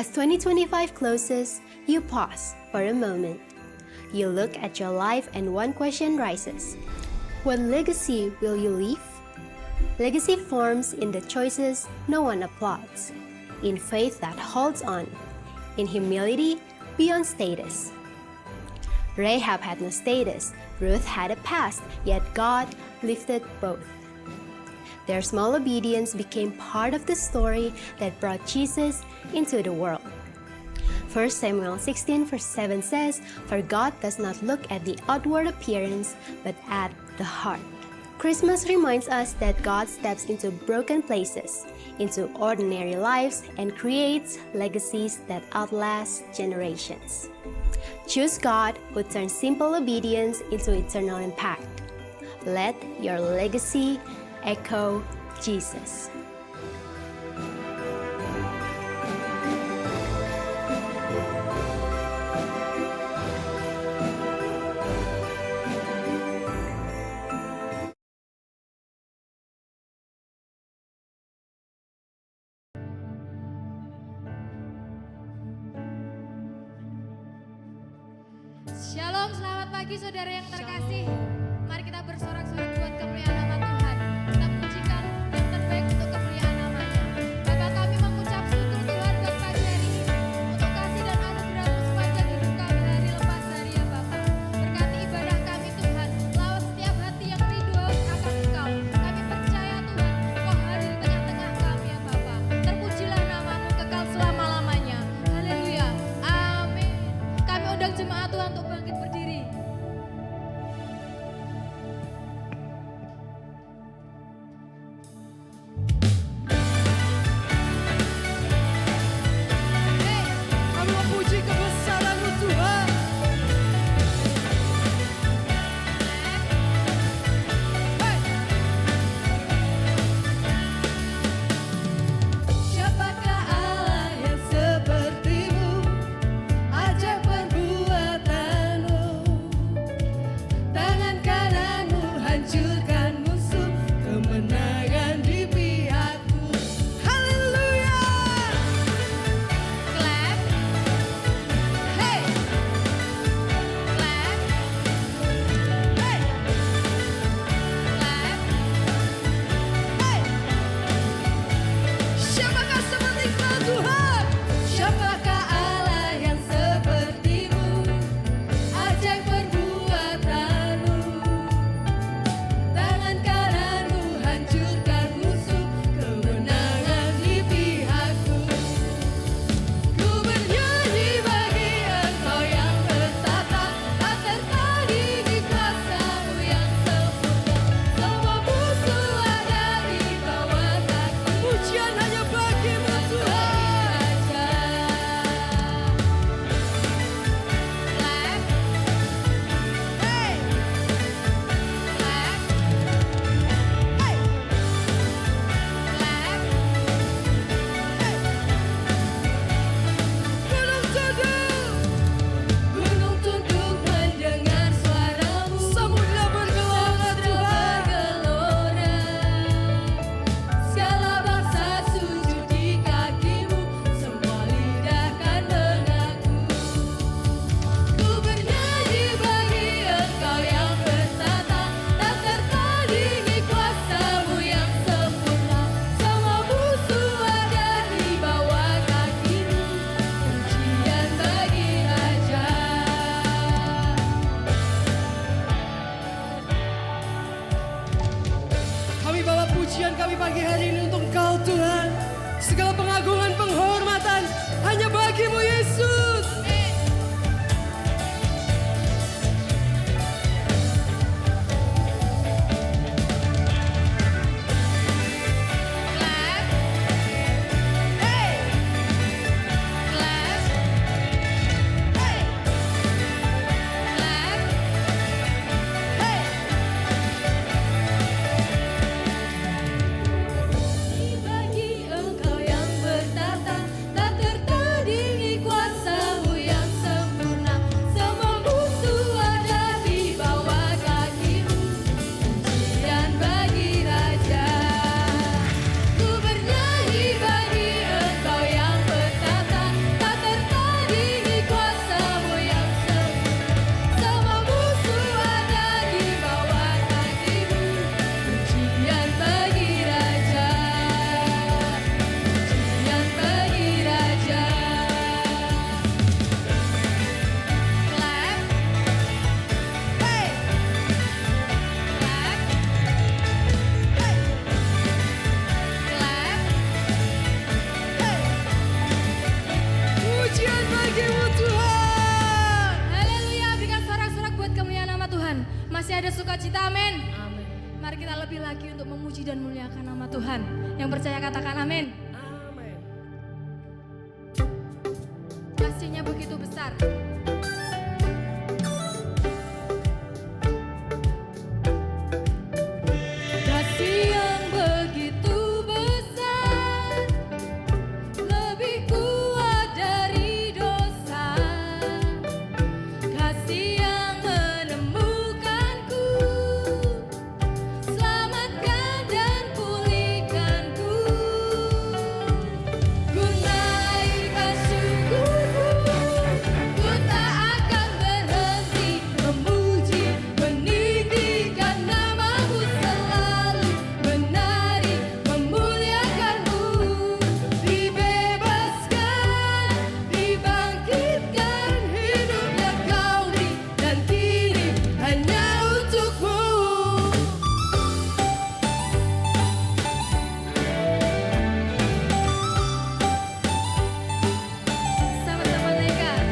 As 2025 closes, you pause for a moment. You look at your life and one question rises. What legacy will you leave? Legacy forms in the choices no one applauds, in faith that holds on, in humility beyond status. Rahab had no status, Ruth had a past, yet God lifted both. Their small obedience became part of the story that brought Jesus into the world. 1 Samuel 16 verse 7 says, "For God does not look at the outward appearance, but at the heart." Christmas reminds us that God steps into broken places, into ordinary lives, and creates legacies that outlast generations. Choose God, who turns simple obedience into eternal impact. Let your legacy echo Jesus. Shalom, selamat pagi saudara yang terkasih. Mari kita bersorak-sorak buat kemuliaan nama Tuhan. Kita pujikan yang terbaik untuk kemuliaan namanya. Bapa, kami mengucap syukur Tuhan buat pagi hari ini, untuk kasih dan anugerah-Mu sepanjang hidup kami hari lepas hari ya Bapa. Berkati ibadah kami Tuhan, lawat setiap hati yang rindu akan Engkau. Kami percaya Tuhan, Engkau hadir di tengah-tengah kami ya Bapa. Terpujilah nama-Mu kekal selama-lamanya. Haleluya, amin. Kami undang jemaat Tuhan untuk bangkit berdiri. ada sukacita, amin. Mari kita lebih lagi untuk memuji dan muliakan nama Tuhan. Yang percaya katakan amin. Kasihnya begitu besar. Kasih yang begitu besar, lebih kuat dari dosa. Kasih yang menemukanku, selamatkan dan pulihkanku. Ku naikkan syukurku, ku tak akan berhenti memuji, meninggikan namamu selalu, menari, memuliakanmu. Dibebaskan, dibangkitkan, hidupnya kau beri, dan kini hanya untukmu. Sama-sama naikkan.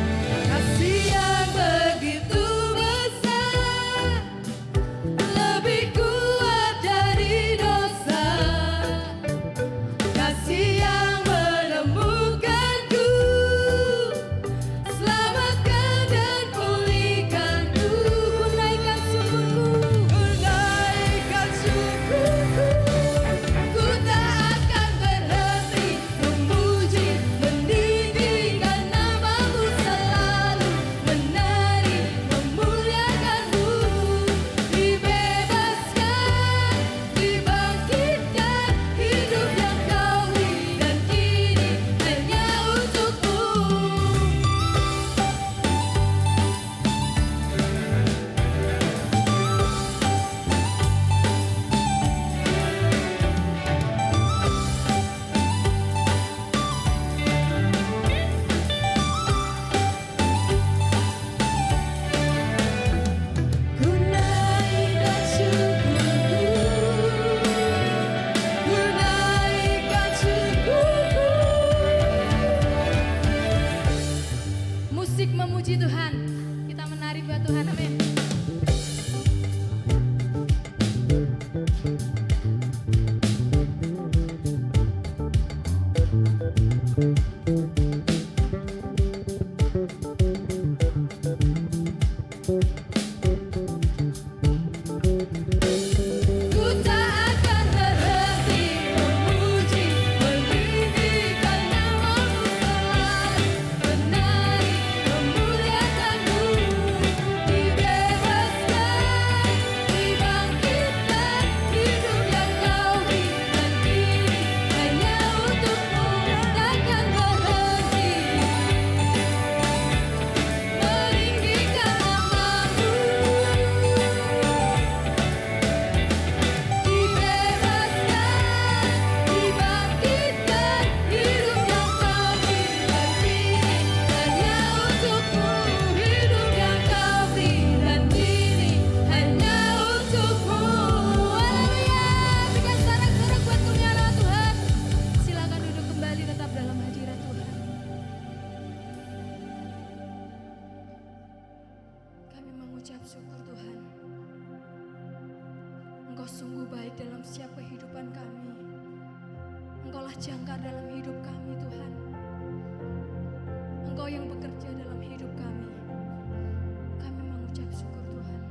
Kasih yang begitu besar, lebih kuat dari dosa. Kasih yang menemukanku, selamatkan dan pulihkanku. Ku naikkan syukurku, ku naikkan syukurku, ku tak akan berhenti memuji, meninggikan namamu selalu, menari, memuliakanmu. Dibebaskan, dibangkitkan, hidup yang kau beri, dan kini hanya untukmu. Ku naikkan syukurku, ku naikkan syukurku. Musik memuji Tuhan, kita menari buat Tuhan, amin. Ku tak akan berhenti memuji, meninggikan namamu selalu, menari, memuliakanmu. Dibebaskan, dibangkitkan, hidup yang kau beri, dan kini hanya untukmu. Takkan berhenti meninggikan namamu. Dibebaskan, dibangkitkan, hidup yang kau beri, dan kini hanya untukmu. Hidup yang kau beri, dan kini hanya untukmu. Haleluya. Berikan sorak-sorak buat kemuliaan nama Tuhan. Silakan duduk kembali, tetap dalam hadirat Tuhan. Kami mengucap syukur Tuhan. Engkau sungguh baik dalam setiap kehidupan kami. Engkaulah jangkar dalam hidup kami Tuhan. Engkau yang bekerja dalam hidup kami. Kami mengucap syukur Tuhan.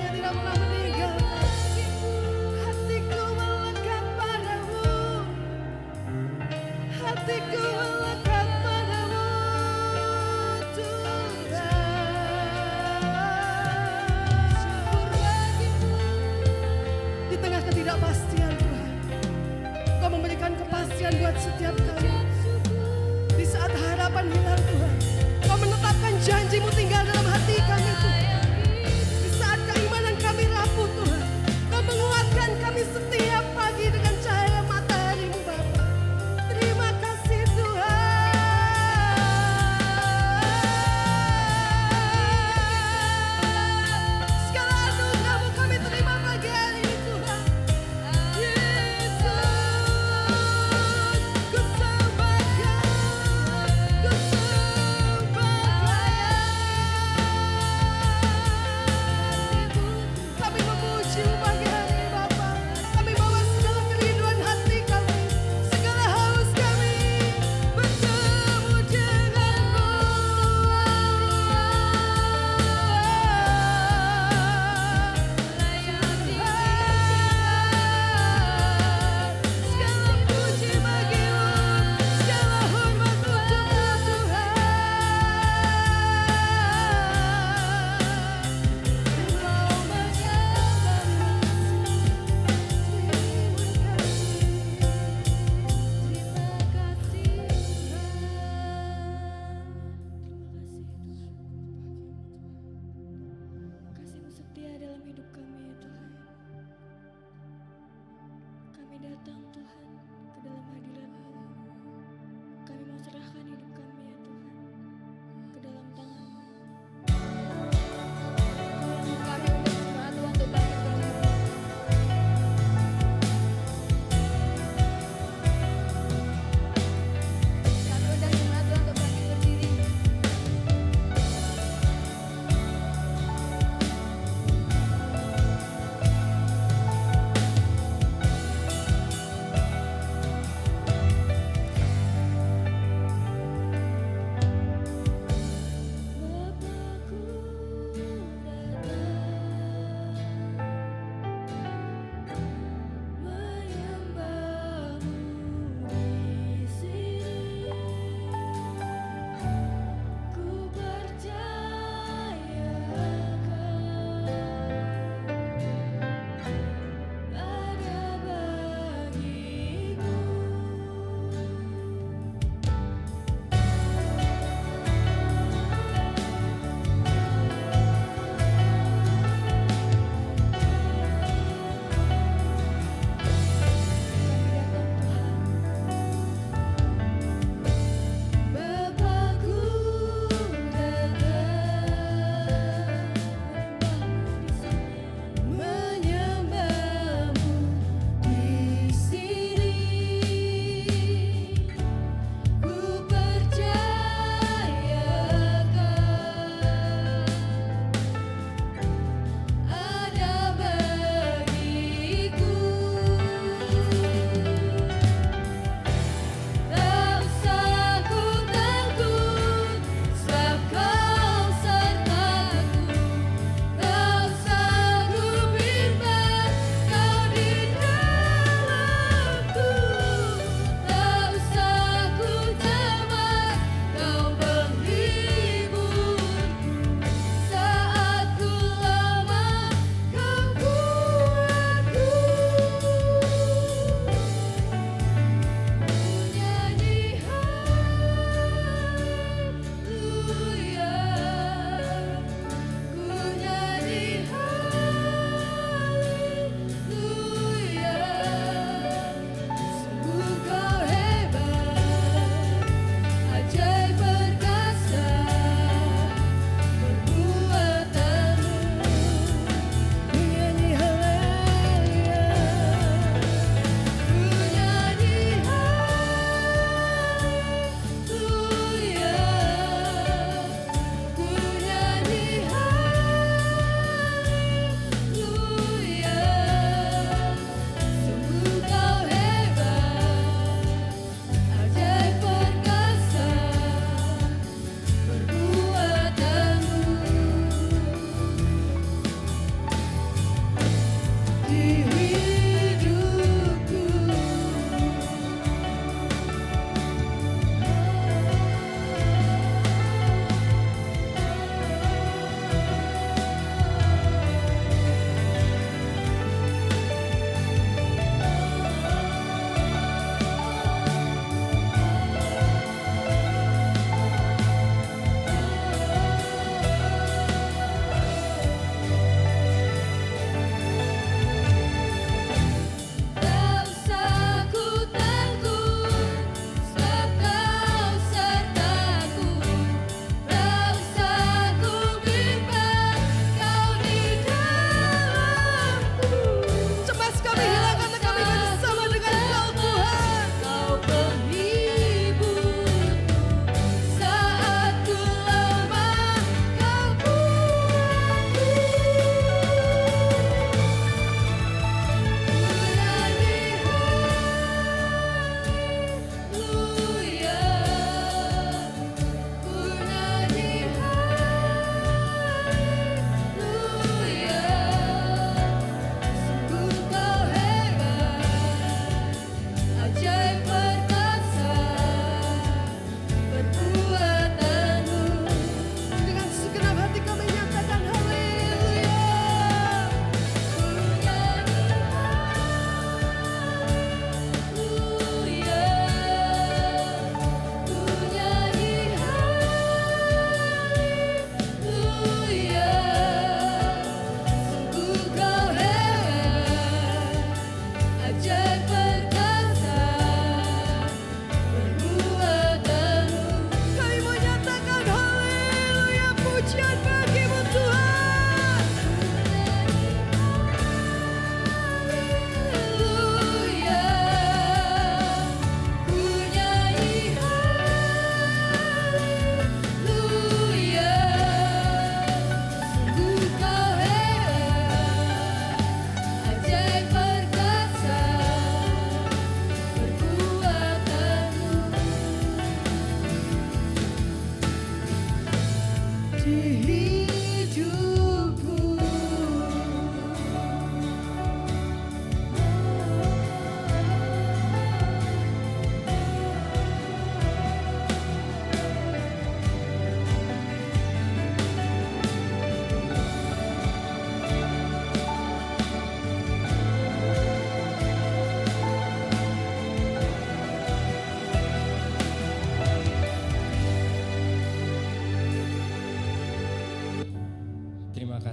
selamanya tidak pernah meninggalkan. Hatiku melekat padamu, hatiku melekat padamu Tuhan. Syukur bagimu. Di tengah ketidakpastian Tuhan, Kau memberikan kepastian buat setiap kami. Di saat harapan hilang Tuhan, Kau menetapkan janji-Mu tinggal dalam hati kami Tuhan. Di saat keimanan kami rapuh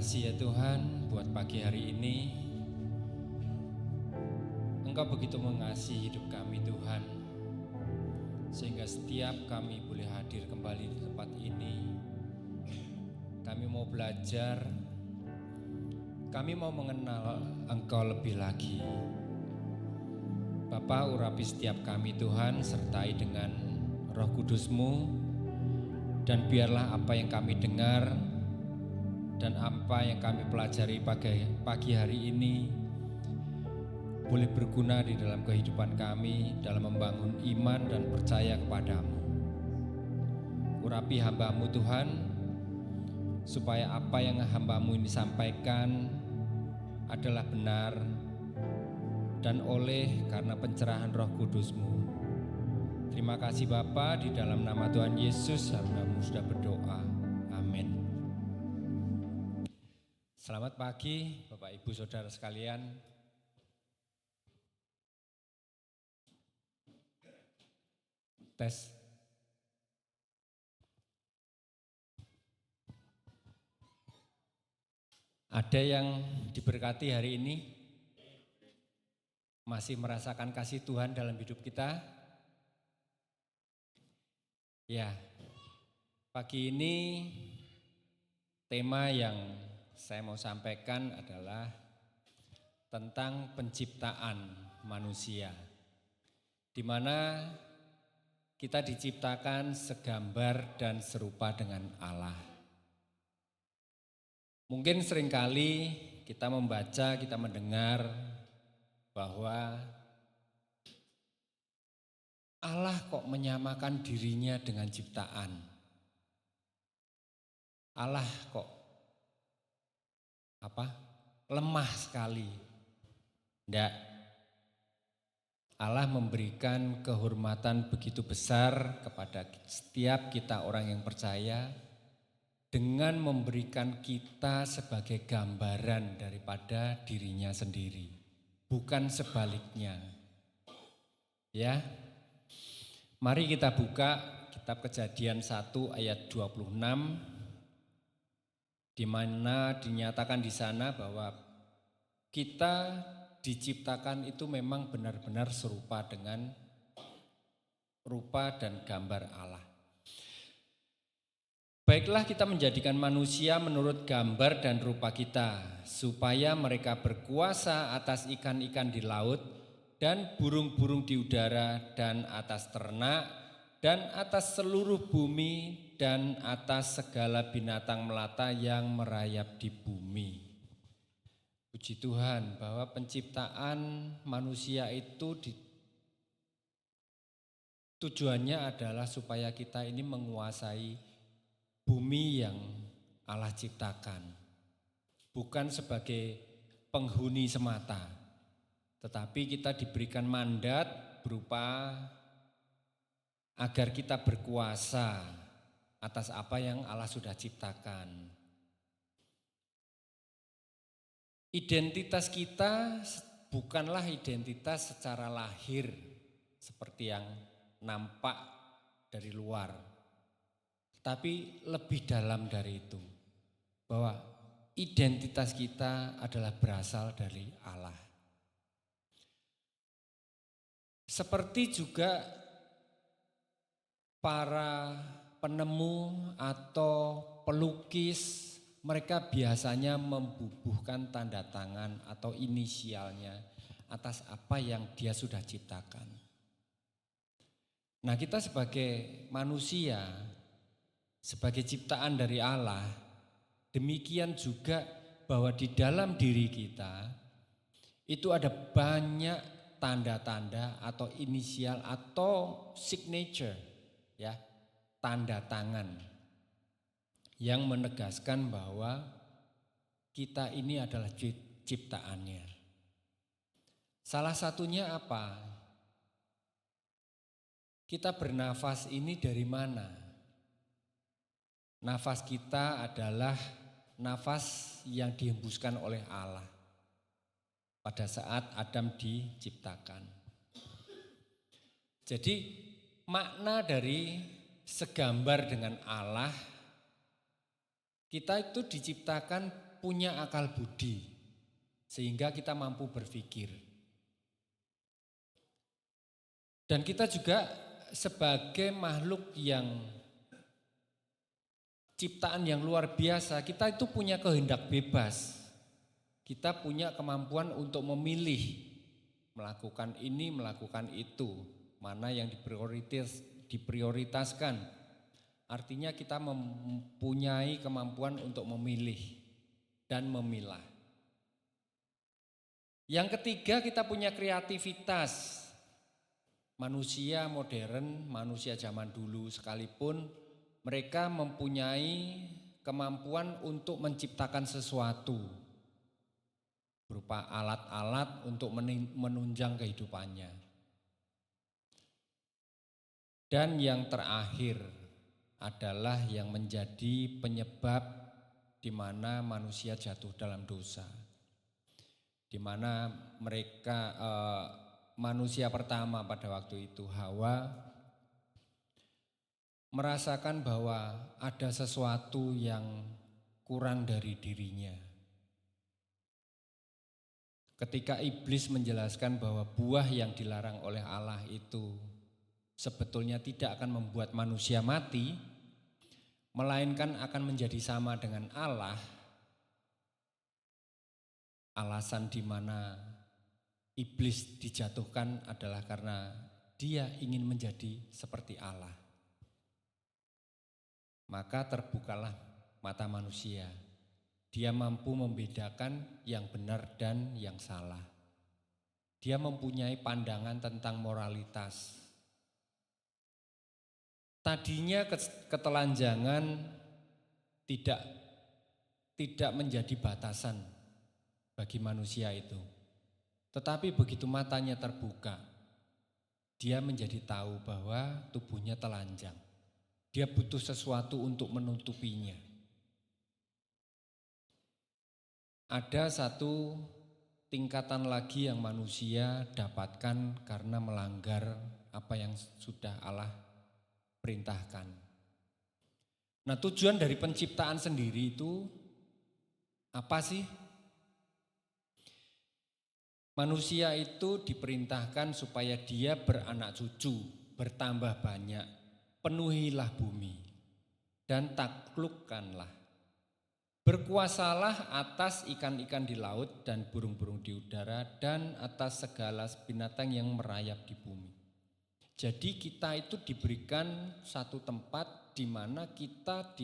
kasih ya Tuhan buat pagi hari ini. Engkau begitu mengasihi hidup kami Tuhan, sehingga setiap kami boleh hadir kembali di tempat ini. Kami mau belajar, kami mau mengenal Engkau lebih lagi. Bapa, urapi setiap kami Tuhan, sertai dengan Roh Kudus-Mu, dan biarlah apa yang kami dengar dan apa yang kami pelajari pagi hari ini boleh berguna di dalam kehidupan kami dalam membangun iman dan percaya kepadamu. Urapi hamba-Mu Tuhan, supaya apa yang hamba-Mu ini sampaikan adalah benar dan oleh karena pencerahan Roh Kudus-Mu. Terima kasih Bapa, di dalam nama Tuhan Yesus hamba-Mu sudah berdoa. Amin. Selamat pagi Bapak Ibu Saudara sekalian. Tes. Ada yang diberkati hari ini? Masih merasakan kasih Tuhan dalam hidup kita? Ya, pagi ini tema yang saya mau sampaikan adalah tentang penciptaan manusia, di mana kita diciptakan segambar dan serupa dengan Allah. Mungkin seringkali kita membaca, kita mendengar bahwa Allah kok menyamakan dirinya dengan ciptaan. Allah kok lemah sekali. Tidak. Allah memberikan kehormatan begitu besar kepada setiap kita orang yang percaya dengan memberikan kita sebagai gambaran daripada dirinya sendiri, bukan sebaliknya. Ya. Mari kita buka kitab Kejadian 1 ayat 26, di mana dinyatakan di sana bahwa kita diciptakan itu memang benar-benar serupa dengan rupa dan gambar Allah. Baiklah, kita menjadikan manusia menurut gambar dan rupa kita, supaya mereka berkuasa atas ikan-ikan di laut dan burung-burung di udara dan atas ternak dan atas seluruh bumi dan atas segala binatang melata yang merayap di bumi. Puji Tuhan bahwa penciptaan manusia itu tujuannya adalah supaya kita ini menguasai bumi yang Allah ciptakan. Bukan sebagai penghuni semata, tetapi kita diberikan mandat berupa agar kita berkuasa atas apa yang Allah sudah ciptakan. Identitas kita bukanlah identitas secara lahir seperti yang nampak dari luar, tapi lebih dalam dari itu, bahwa identitas kita adalah berasal dari Allah. Seperti juga para penemu atau pelukis, mereka biasanya membubuhkan tanda tangan atau inisialnya atas apa yang dia sudah ciptakan. Nah, kita sebagai manusia, sebagai ciptaan dari Allah, demikian juga bahwa di dalam diri kita itu ada banyak tanda-tanda atau inisial atau signature, ya, tanda tangan yang menegaskan bahwa kita ini adalah ciptaannya. Salah satunya apa? Kita bernafas ini dari mana? Nafas kita adalah nafas yang dihembuskan oleh Allah pada saat Adam diciptakan. Jadi makna dari segambar dengan Allah, kita itu diciptakan punya akal budi sehingga kita mampu berpikir. Dan kita juga sebagai makhluk yang ciptaan yang luar biasa, kita itu punya kehendak bebas. Kita punya kemampuan untuk memilih, melakukan ini, melakukan itu, mana yang diprioritaskan. Artinya kita mempunyai kemampuan untuk memilih dan memilah. Yang ketiga, kita punya kreativitas. Manusia modern, manusia zaman dulu sekalipun, mereka mempunyai kemampuan untuk menciptakan sesuatu berupa alat-alat untuk menunjang kehidupannya. Dan yang terakhir adalah yang menjadi penyebab di mana manusia jatuh dalam dosa. Di mana manusia pertama pada waktu itu, Hawa, merasakan bahwa ada sesuatu yang kurang dari dirinya. Ketika iblis menjelaskan bahwa buah yang dilarang oleh Allah itu sebetulnya tidak akan membuat manusia mati, melainkan akan menjadi sama dengan Allah, alasan di mana iblis dijatuhkan adalah karena dia ingin menjadi seperti Allah. Maka terbukalah mata manusia. Dia mampu membedakan yang benar dan yang salah. Dia mempunyai pandangan tentang moralitas. Tadinya ketelanjangan tidak menjadi batasan bagi manusia itu. Tetapi begitu matanya terbuka, dia menjadi tahu bahwa tubuhnya telanjang. Dia butuh sesuatu untuk menutupinya. Ada satu tingkatan lagi yang manusia dapatkan karena melanggar apa yang sudah Allah perintahkan. Nah, tujuan dari penciptaan sendiri itu apa sih? Manusia itu diperintahkan supaya dia beranak cucu, bertambah banyak, penuhilah bumi, dan taklukkanlah. Berkuasalah atas ikan-ikan di laut dan burung-burung di udara dan atas segala binatang yang merayap di bumi. Jadi kita itu diberikan satu tempat di mana kita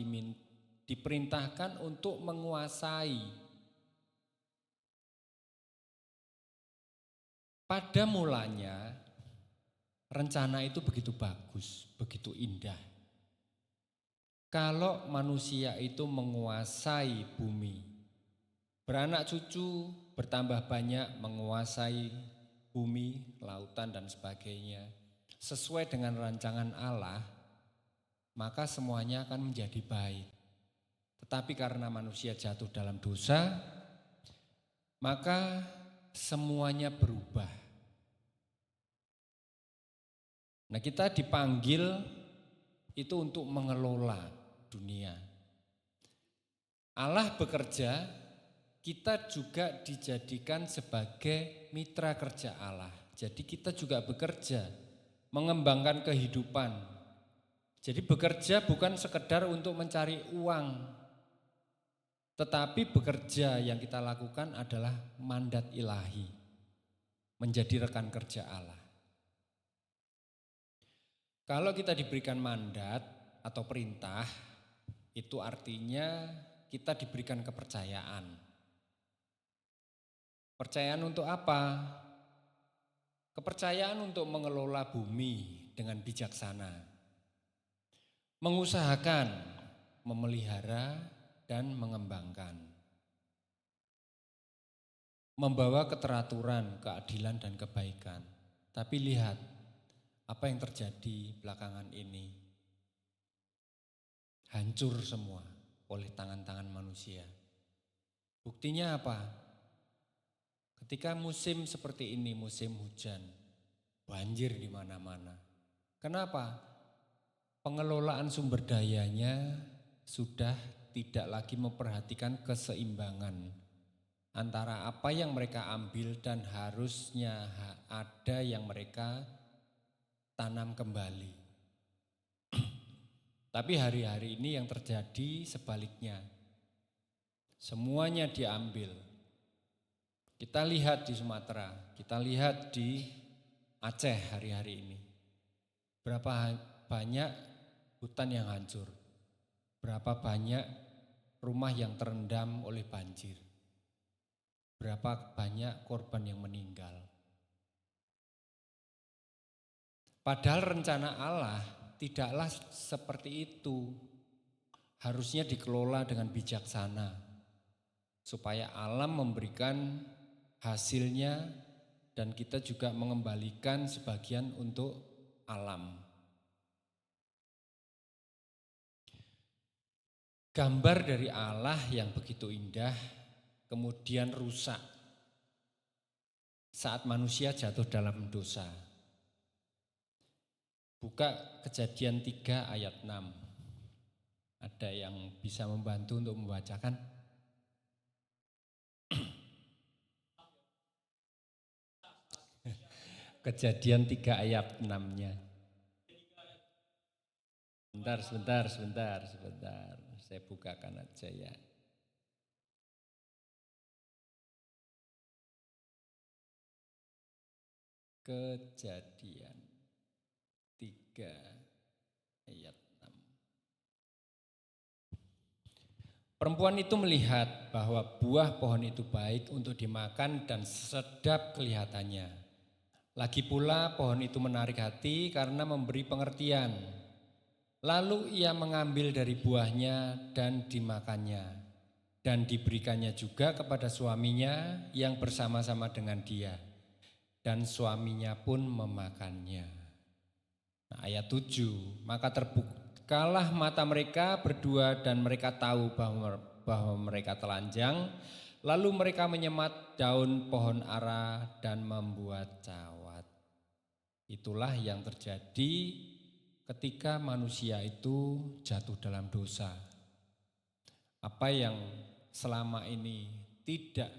diperintahkan untuk menguasai. Pada mulanya rencana itu begitu bagus, begitu indah. Kalau manusia itu menguasai bumi, beranak cucu, bertambah banyak, menguasai bumi, lautan dan sebagainya, sesuai dengan rancangan Allah, maka semuanya akan menjadi baik. Tetapi karena manusia jatuh dalam dosa, maka semuanya berubah. Nah, kita dipanggil itu untuk mengelola dunia. Allah bekerja, kita juga dijadikan sebagai mitra kerja Allah. Jadi kita juga bekerja, mengembangkan kehidupan. Jadi bekerja bukan sekedar untuk mencari uang, tetapi bekerja yang kita lakukan adalah mandat ilahi, menjadi rekan kerja Allah. Kalau kita diberikan mandat atau perintah, itu artinya kita diberikan kepercayaan. Percayaan untuk apa? Kepercayaan untuk mengelola bumi dengan bijaksana. Mengusahakan, memelihara, dan mengembangkan. Membawa keteraturan, keadilan, dan kebaikan. Tapi lihat, apa yang terjadi belakangan ini? Hancur semua oleh tangan-tangan manusia. Buktinya apa? Ketika musim seperti ini, musim hujan, banjir di mana-mana. Kenapa? Pengelolaan sumber dayanya sudah tidak lagi memperhatikan keseimbangan antara apa yang mereka ambil dan harusnya ada yang mereka tanam kembali. Tapi hari-hari ini yang terjadi sebaliknya. Semuanya diambil. Kita lihat di Sumatera, kita lihat di Aceh hari-hari ini. Berapa banyak hutan yang hancur, berapa banyak rumah yang terendam oleh banjir, berapa banyak korban yang meninggal. Padahal rencana Allah tidaklah seperti itu. Harusnya dikelola dengan bijaksana, supaya alam memberikan hasilnya dan kita juga mengembalikan sebagian untuk alam. Gambar dari Allah yang begitu indah kemudian rusak saat manusia jatuh dalam dosa. Buka Kejadian 3 ayat 6. Ada yang bisa membantu untuk membacakan? Kejadian 3 ayat 6-nya. Sebentar. Saya bukakan aja ya. Kejadian 3 ayat 6. Perempuan itu melihat bahwa buah pohon itu baik untuk dimakan dan sedap kelihatannya. Lagi pula pohon itu menarik hati karena memberi pengertian. Lalu ia mengambil dari buahnya dan dimakannya. Dan diberikannya juga kepada suaminya yang bersama-sama dengan dia. Dan suaminya pun memakannya. Nah, ayat 7, maka terbukalah mata mereka berdua dan mereka tahu bahwa mereka telanjang. Lalu mereka menyemat daun pohon ara dan membuat cawat. Itulah yang terjadi ketika manusia itu jatuh dalam dosa. Apa yang selama ini tidak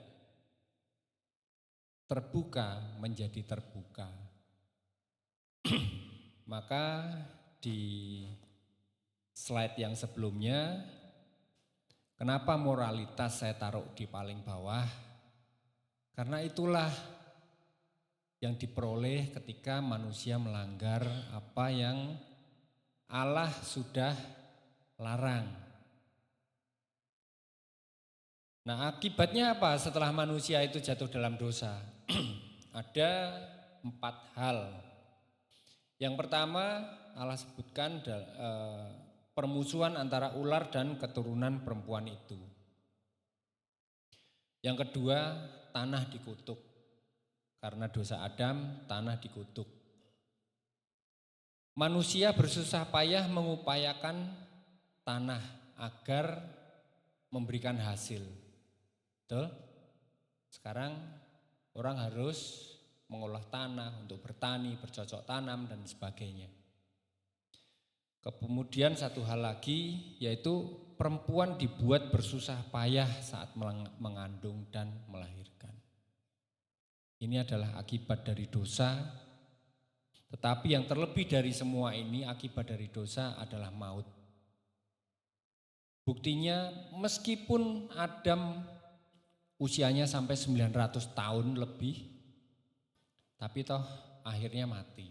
terbuka menjadi terbuka. Maka di slide yang sebelumnya, kenapa moralitas saya taruh di paling bawah? Karena itulah yang diperoleh ketika manusia melanggar apa yang Allah sudah larang. Nah, akibatnya apa setelah manusia itu jatuh dalam dosa? Ada 4 hal. Yang pertama, Allah sebutkan permusuhan antara ular dan keturunan perempuan itu. Yang kedua, tanah dikutuk. Karena dosa Adam, tanah dikutuk. Manusia bersusah payah mengupayakan tanah agar memberikan hasil. Betul? Sekarang orang harus mengolah tanah untuk bertani, bercocok tanam dan sebagainya. Kemudian satu hal lagi yaitu perempuan dibuat bersusah payah saat mengandung dan melahirkan. Ini adalah akibat dari dosa, tetapi yang terlebih dari semua ini akibat dari dosa adalah maut. Buktinya meskipun Adam usianya sampai 900 tahun lebih, tapi toh akhirnya mati.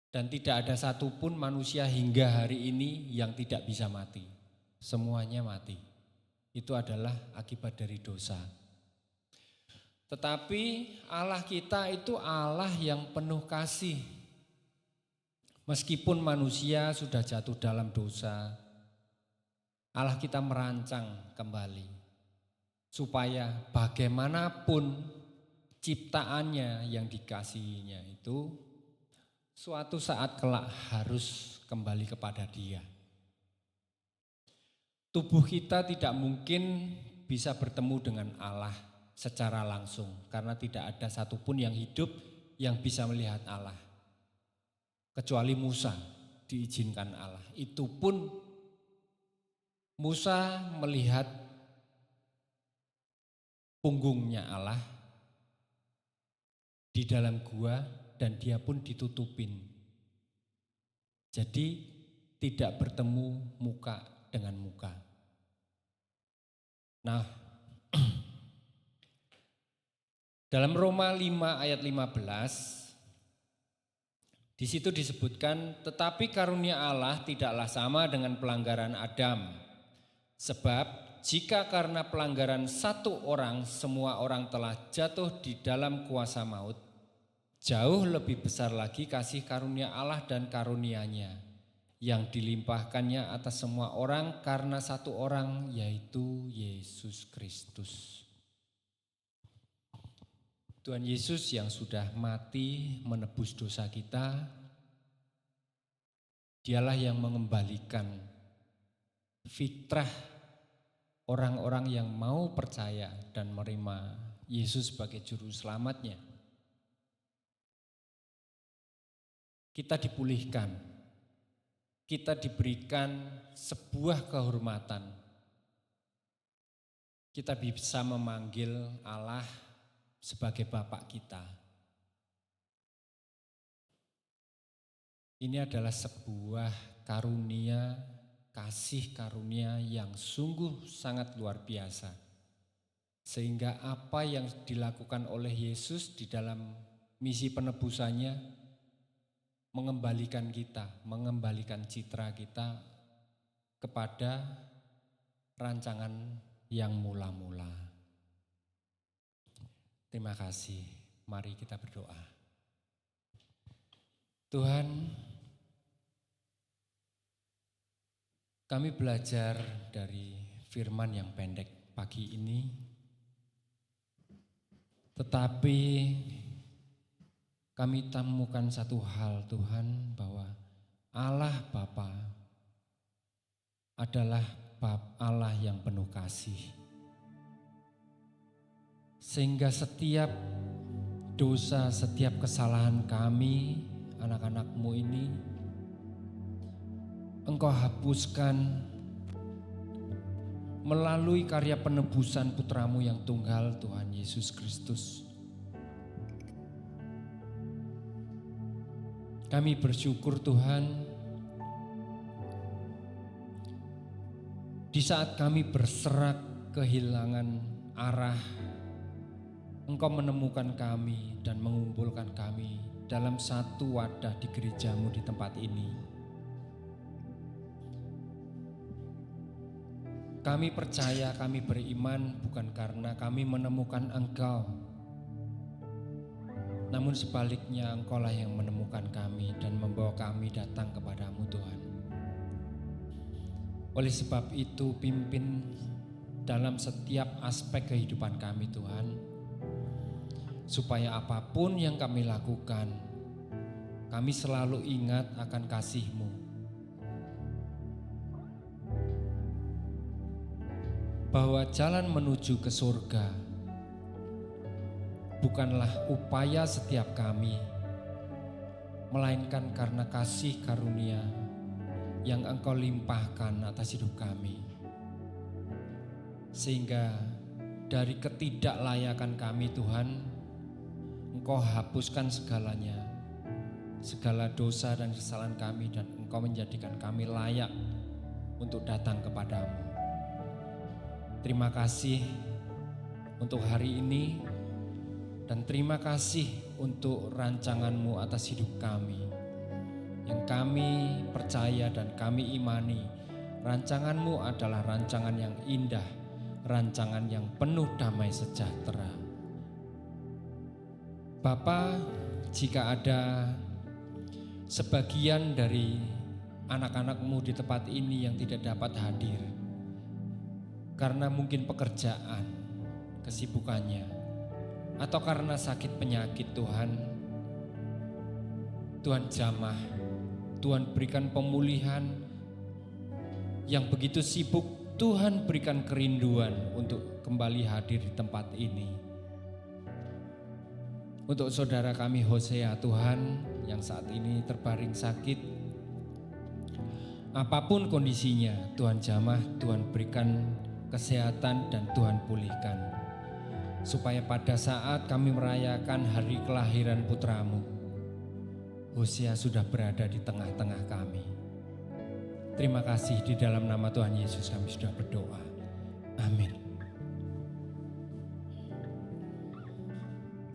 Dan tidak ada satupun manusia hingga hari ini yang tidak bisa mati. Semuanya mati. Itu adalah akibat dari dosa. Tetapi Allah kita itu Allah yang penuh kasih. Meskipun manusia sudah jatuh dalam dosa, Allah kita merancang kembali. Supaya bagaimanapun ciptaannya yang dikasihinya itu suatu saat kelak harus kembali kepada Dia. Tubuh kita tidak mungkin bisa bertemu dengan Allah secara langsung karena tidak ada satupun yang hidup yang bisa melihat Allah. Kecuali Musa diizinkan Allah. Itu pun Musa melihat punggungnya Allah di dalam gua dan dia pun ditutupin. Jadi tidak bertemu muka dengan muka. Nah, dalam Roma 5 ayat 15, di situ disebutkan, tetapi karunia Allah tidaklah sama dengan pelanggaran Adam. Sebab jika karena pelanggaran satu orang, semua orang telah jatuh di dalam kuasa maut, jauh lebih besar lagi kasih karunia Allah dan karunia-Nya yang dilimpahkannya atas semua orang karena satu orang, yaitu Yesus Kristus. Tuhan Yesus yang sudah mati menebus dosa kita, Dialah yang mengembalikan fitrah orang-orang yang mau percaya dan menerima Yesus sebagai juru selamatnya. Kita dipulihkan, kita diberikan sebuah kehormatan. Kita bisa memanggil Allah sebagai Bapak kita. Ini adalah sebuah karunia, kasih karunia yang sungguh sangat luar biasa. Sehingga apa yang dilakukan oleh Yesus di dalam misi penebusannya mengembalikan kita, mengembalikan citra kita kepada rancangan yang mula-mula. Terima kasih, mari kita berdoa. Tuhan, kami belajar dari firman yang pendek pagi ini, tetapi kami temukan satu hal Tuhan, bahwa Allah Bapa adalah Allah yang penuh kasih. Sehingga setiap dosa, setiap kesalahan kami, anak-anak-Mu ini, Engkau hapuskan melalui karya penebusan Putra-Mu yang tunggal, Tuhan Yesus Kristus. Kami bersyukur Tuhan, di saat kami berserak kehilangan arah, Engkau menemukan kami dan mengumpulkan kami dalam satu wadah di gereja-Mu di tempat ini. Kami percaya, kami beriman bukan karena kami menemukan Engkau, namun sebaliknya Engkaulah yang menemukan kami dan membawa kami datang kepadamu Tuhan. Oleh sebab itu pimpin dalam setiap aspek kehidupan kami Tuhan, supaya apapun yang kami lakukan, kami selalu ingat akan kasih-Mu. Bahwa jalan menuju ke surga bukanlah upaya setiap kami, melainkan karena kasih karunia yang Engkau limpahkan atas hidup kami. Sehingga dari ketidaklayakan kami Tuhan, Engkau hapuskan segalanya, segala dosa dan kesalahan kami, dan Engkau menjadikan kami layak untuk datang kepadamu. Terima kasih untuk hari ini, dan terima kasih untuk rancangan-Mu atas hidup kami, yang kami percaya dan kami imani. Rancangan-Mu adalah rancangan yang indah, rancangan yang penuh damai sejahtera. Bapa, jika ada sebagian dari anak-anak-Mu di tempat ini yang tidak dapat hadir karena mungkin pekerjaan, kesibukannya, atau karena sakit penyakit Tuhan, Tuhan jamah, Tuhan berikan pemulihan. Yang begitu sibuk, Tuhan berikan kerinduan untuk kembali hadir di tempat ini. Untuk saudara kami Hosea Tuhan yang saat ini terbaring sakit, Apapun kondisinya, Tuhan jamah, Tuhan berikan kesehatan dan Tuhan pulihkan. Supaya pada saat kami merayakan hari kelahiran putramu, Hosea sudah berada di tengah-tengah kami. Terima kasih, di dalam nama Tuhan Yesus kami sudah berdoa. Amin.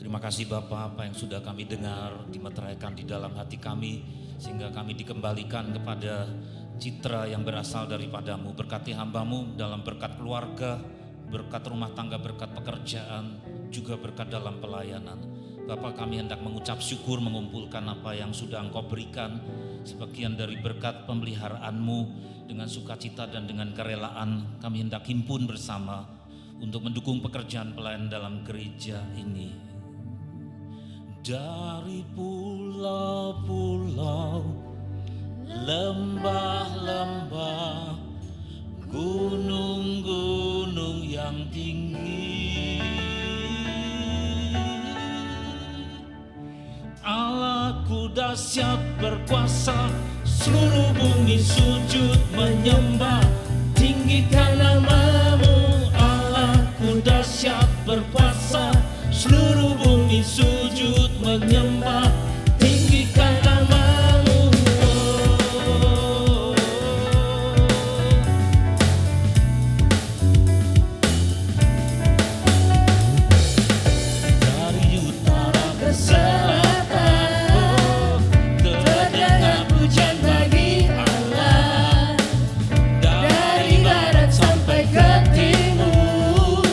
Terima kasih Bapa, apa yang sudah kami dengar dimeteraikan di dalam hati kami, sehingga kami dikembalikan kepada citra yang berasal daripadamu. Berkati hambamu dalam berkat keluarga, berkat rumah tangga, berkat pekerjaan, juga berkat dalam pelayanan. Bapa, kami hendak mengucap syukur, mengumpulkan apa yang sudah Engkau berikan, sebagian dari berkat pemeliharaanmu, dengan sukacita dan dengan kerelaan kami hendak himpun bersama untuk mendukung pekerjaan pelayan dalam gereja ini. Dari pulau-pulau, lembah-lembah, gunung-gunung yang tinggi, Allahku dahsyat berkuasa, seluruh bumi sujud menyembah, tinggikan namamu. Allahku dahsyat berkuasa, seluruh bumi sujud menyembah, tinggikan namamu. Dari utara ke selatan, terdengar pujian bagi Allah. Dari barat sampai ke timur,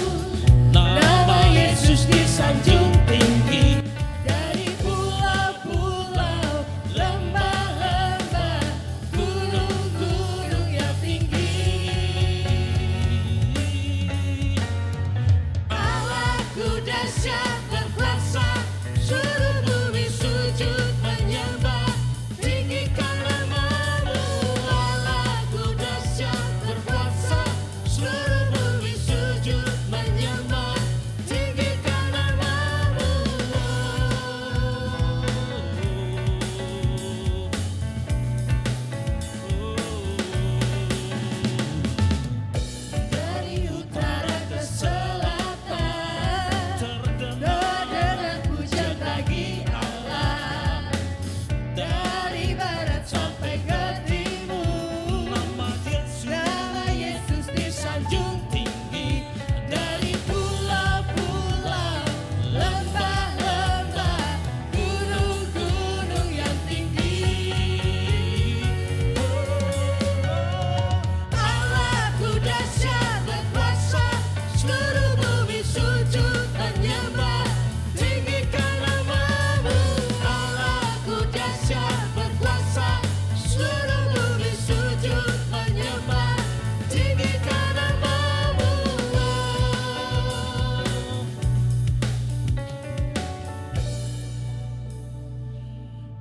nama Yesus disanjung tinggi. Dari pulau-pulau, lembah-lembah, gunung-gunung yang tinggi, Allahku dahsyat berkuasa, seluruh bumi sujud menyembah, tinggikan namamu. Allahku dahsyat berkuasa, seluruh bumi sujud menyembah, tinggikan namamu. Dari utara ke selatan, terdengar pujian bagi Allah. Dari barat sampai ke timur, nama Yesus disanjung tinggi. Dari pulau-pulau, lembah-lembah, gunung-gunung yang tinggi, Allahku dahsyat berkuasa, seluruh bumi sujud menyembah, tinggikan namamu. Allahku dahsyat berkuasa, seluruh bumi sujud menyembah, tinggikan namamu.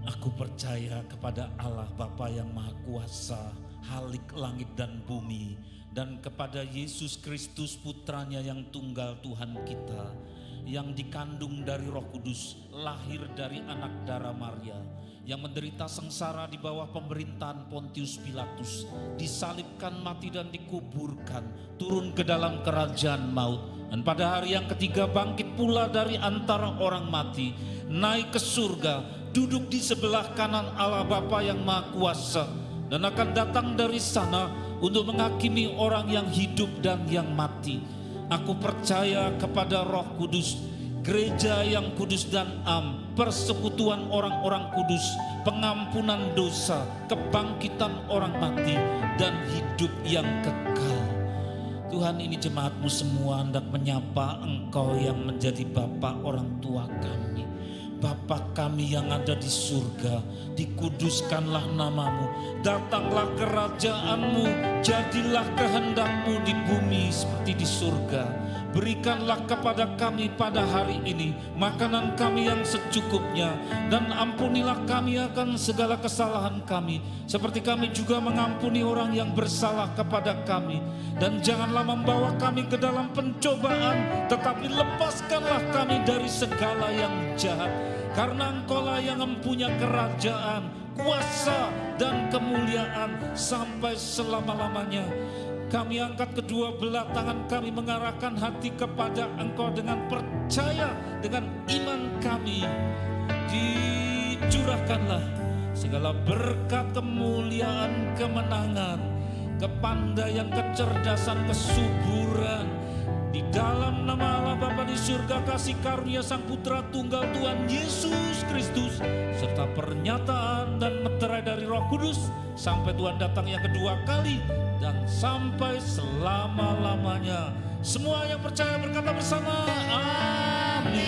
Aku percaya kepada Allah Bapa yang Maha Kuasa, Halik langit dan bumi, dan kepada Yesus Kristus Putranya yang tunggal Tuhan kita, yang dikandung dari Roh Kudus, lahir dari anak darah Maria, yang menderita sengsara di bawah pemerintahan Pontius Pilatus, disalibkan, mati dan dikuburkan, turun ke dalam kerajaan maut, dan pada hari yang ketiga bangkit pula dari antara orang mati, naik ke surga, duduk di sebelah kanan Allah Bapa yang Maha Kuasa, dan akan datang dari sana untuk menghakimi orang yang hidup dan yang mati. Aku percaya kepada Roh Kudus, gereja yang kudus dan am, persekutuan orang-orang kudus, pengampunan dosa, kebangkitan orang mati, dan hidup yang kekal. Tuhan, ini jemaat-Mu semua hendak menyapa Engkau yang menjadi Bapa orang tua kami. Bapa kami yang ada di surga, dikuduskanlah namamu, datanglah kerajaan-Mu, jadilah kehendak-Mu di bumi seperti di surga. berikanlah kepada kami pada hari ini makanan kami yang secukupnya, dan ampunilah kami akan segala kesalahan kami, seperti kami juga mengampuni orang yang bersalah kepada kami. Dan janganlah membawa kami ke dalam pencobaan, tetapi lepaskanlah kami dari segala yang jahat. Karena Engkaulah yang mempunyai kerajaan, kuasa, dan kemuliaan sampai selama-lamanya. Kami angkat kedua belah tangan kami, mengarahkan hati kepada Engkau dengan percaya, dengan iman kami. Dicurahkanlah segala berkat, kemuliaan, kemenangan, kepandaian, kecerdasan, kesuburan, di dalam nama Allah Bapa di surga, kasih karunia Sang Putra Tunggal Tuhan Yesus Kristus, serta pernyataan dan meterai dari Roh Kudus, sampai Tuhan datang yang kedua kali, dan sampai selama-lamanya. Semua yang percaya berkata bersama, amin.